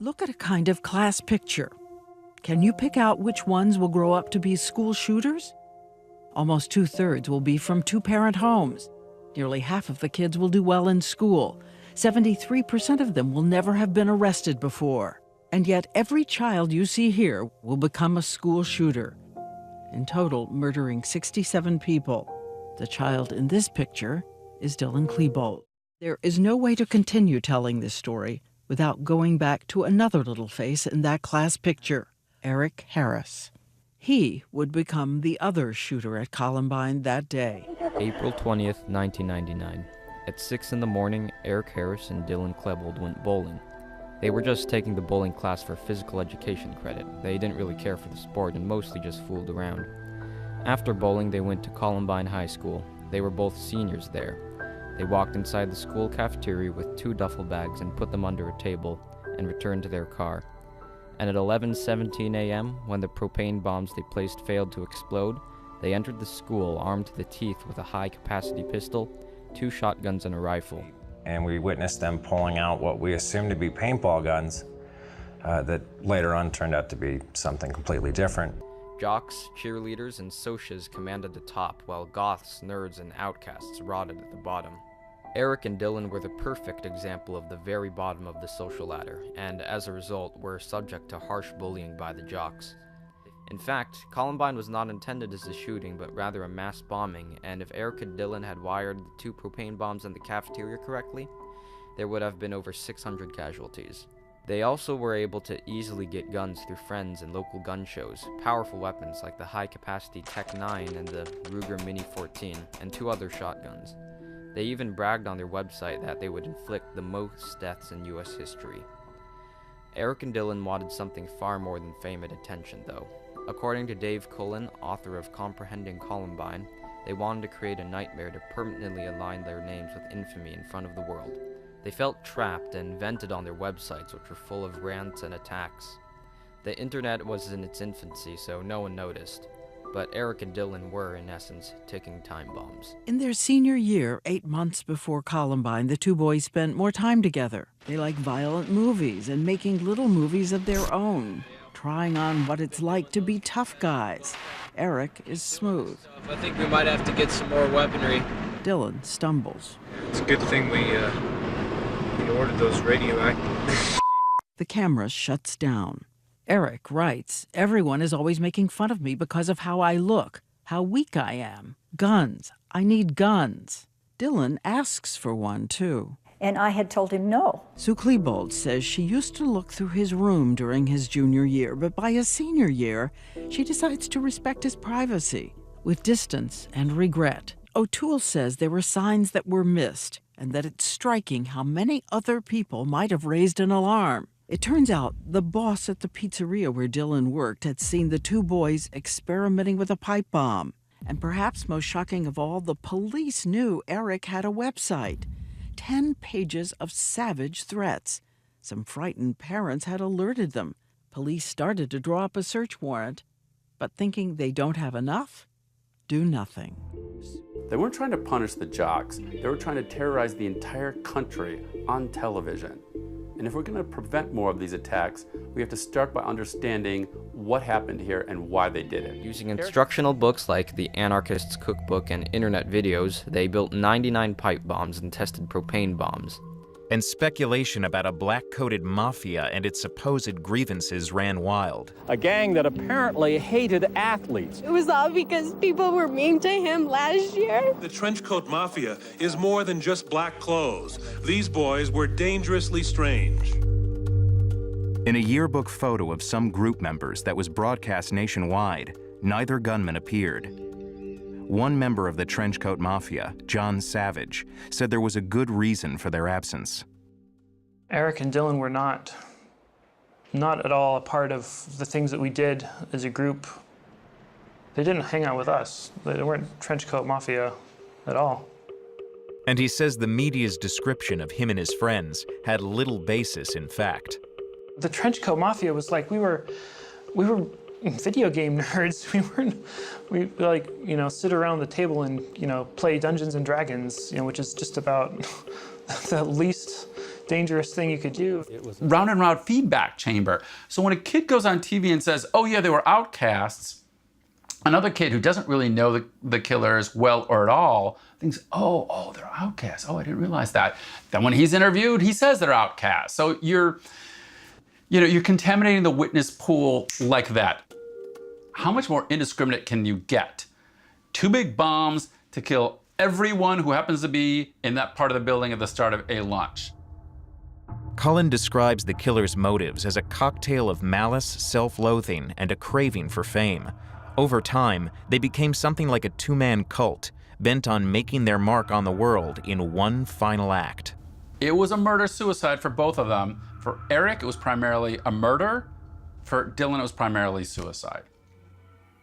Look at a kind of class picture. Can you pick out which ones will grow up to be school shooters? Almost 2/3 will be from two-parent homes. Nearly half of the kids will do well in school. 73% of them will never have been arrested before. And yet every child you see here will become a school shooter. In total, murdering 67 people. The child in this picture is Dylan Klebold. There is no way to continue telling this story without going back to another little face in that class picture, Eric Harris. He would become the other shooter at Columbine that day. April 20th, 1999. At 6 in the morning, Eric Harris and Dylan Klebold went bowling. They were just taking the bowling class for physical education credit. They didn't really care for the sport and mostly just fooled around. After bowling, they went to Columbine High School. They were both seniors there. They walked inside the school cafeteria with 2 duffel bags and put them under a table and returned to their car. And at 11:17 a.m., when the propane bombs they placed failed to explode, they entered the school armed to the teeth with a high-capacity pistol, 2 shotguns, and a rifle. And we witnessed them pulling out what we assumed to be paintball guns that later on turned out to be something completely different. Jocks, cheerleaders, and socias commanded the top, while goths, nerds, and outcasts rotted at the bottom. Eric and Dylan were the perfect example of the very bottom of the social ladder, and as a result were subject to harsh bullying by the jocks. In fact, Columbine was not intended as a shooting, but rather a mass bombing, and if Eric and Dylan had wired the 2 propane bombs in the cafeteria correctly, there would have been over 600 casualties. They also were able to easily get guns through friends and local gun shows, powerful weapons like the high-capacity Tech 9 and the Ruger Mini 14, and 2 other shotguns. They even bragged on their website that they would inflict the most deaths in U.S. history. Eric and Dylan wanted something far more than fame and attention, though. According to Dave Cullen, author of Comprehending Columbine, they wanted to create a nightmare to permanently align their names with infamy in front of the world. They felt trapped and vented on their websites, which were full of rants and attacks. The internet was in its infancy, so no one noticed. But Eric and Dylan were, in essence, ticking time bombs. In their senior year, 8 months before Columbine, the 2 boys spent more time together. They liked violent movies and making little movies of their own, trying on what it's like to be tough guys. Eric is smooth. I think we might have to get some more weaponry. Dylan stumbles. It's a good thing we ordered those radioactive. The camera shuts down. Eric writes, "Everyone is always making fun of me because of how I look, how weak I am. Guns. I need guns." Dylan asks for one, too. And I had told him no. Sue Klebold says she used to look through his room during his junior year, but by his senior year, she decides to respect his privacy with distance and regret. O'Toole says there were signs that were missed and that it's striking how many other people might have raised an alarm. It turns out the boss at the pizzeria where Dylan worked had seen the 2 boys experimenting with a pipe bomb. And perhaps most shocking of all, the police knew Eric had a website. 10 pages of savage threats. Some frightened parents had alerted them. Police started to draw up a search warrant, but thinking they don't have enough, do nothing. They weren't trying to punish the jocks. They were trying to terrorize the entire country on television. And if we're going to prevent more of these attacks, we have to start by understanding what happened here and why they did it. Using instructional books like the Anarchist's Cookbook and internet videos, they built 99 pipe bombs and tested propane bombs. And speculation about a black-coated mafia and its supposed grievances ran wild. A gang that apparently hated athletes. It was all because people were mean to him last year. The Trenchcoat Mafia is more than just black clothes. These boys were dangerously strange. In a yearbook photo of some group members that was broadcast nationwide, neither gunman appeared. One member of the Trenchcoat Mafia, John Savage, said there was a good reason for their absence. Eric and Dylan were not at all a part of the things that we did as a group. They didn't hang out with us. They weren't Trenchcoat Mafia at all. And he says the media's description of him and his friends had little basis in fact. The Trenchcoat Mafia was like, we were video game nerds. We sit around the table and, play Dungeons and Dragons, which is just about the least dangerous thing you could do. Round and round feedback chamber. So when a kid goes on TV and says, oh yeah, they were outcasts, another kid who doesn't really know the killers well or at all thinks, oh, they're outcasts. Oh, I didn't realize that. Then when he's interviewed, he says they're outcasts. So you're contaminating the witness pool like that. How much more indiscriminate can you get? 2 big bombs to kill everyone who happens to be in that part of the building at the start of a lunch. Cullen describes the killer's motives as a cocktail of malice, self-loathing, and a craving for fame. Over time, they became something like a 2-man cult, bent on making their mark on the world in one final act. It was a murder-suicide for both of them. For Eric, it was primarily a murder. For Dylan, it was primarily suicide.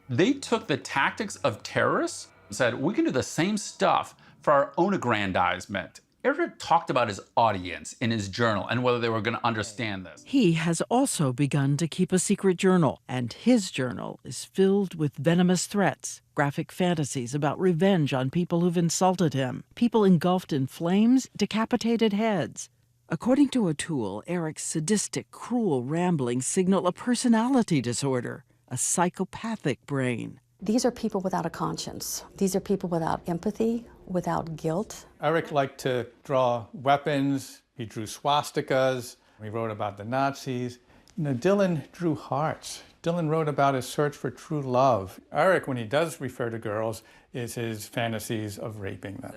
They took the tactics of terrorists and said, we can do the same stuff for our own aggrandizement. Eric talked about his audience in his journal and whether they were going to understand this. He has also begun to keep a secret journal, and his journal is filled with venomous threats, graphic fantasies about revenge on people who've insulted him, people engulfed in flames, decapitated heads. According to O'Toole, Eric's sadistic, cruel ramblings signal a personality disorder, a psychopathic brain. These are people without a conscience. These are people without empathy, without guilt. Eric liked to draw weapons. He drew swastikas. He wrote about the Nazis. Dylan drew hearts. Dylan wrote about his search for true love. Eric, when he does refer to girls, is his fantasies of raping them.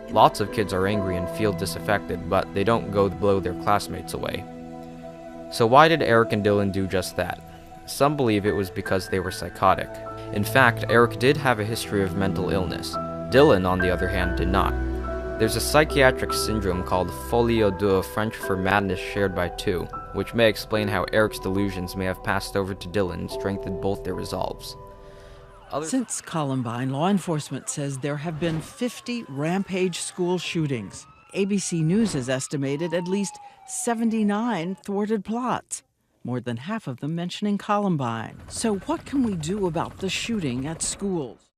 Lots of kids are angry and feel disaffected, but they don't go blow their classmates away. So why did Eric and Dylan do just that? Some believe it was because they were psychotic. In fact, Eric did have a history of mental illness. Dylan, on the other hand, did not. There's a psychiatric syndrome called folie à deux, French for madness shared by two, which may explain how Eric's delusions may have passed over to Dylan and strengthened both their resolves. Since Columbine, law enforcement says there have been 50 rampage school shootings. ABC News has estimated at least 79 thwarted plots, more than half of them mentioning Columbine. So what can we do about the shooting at schools?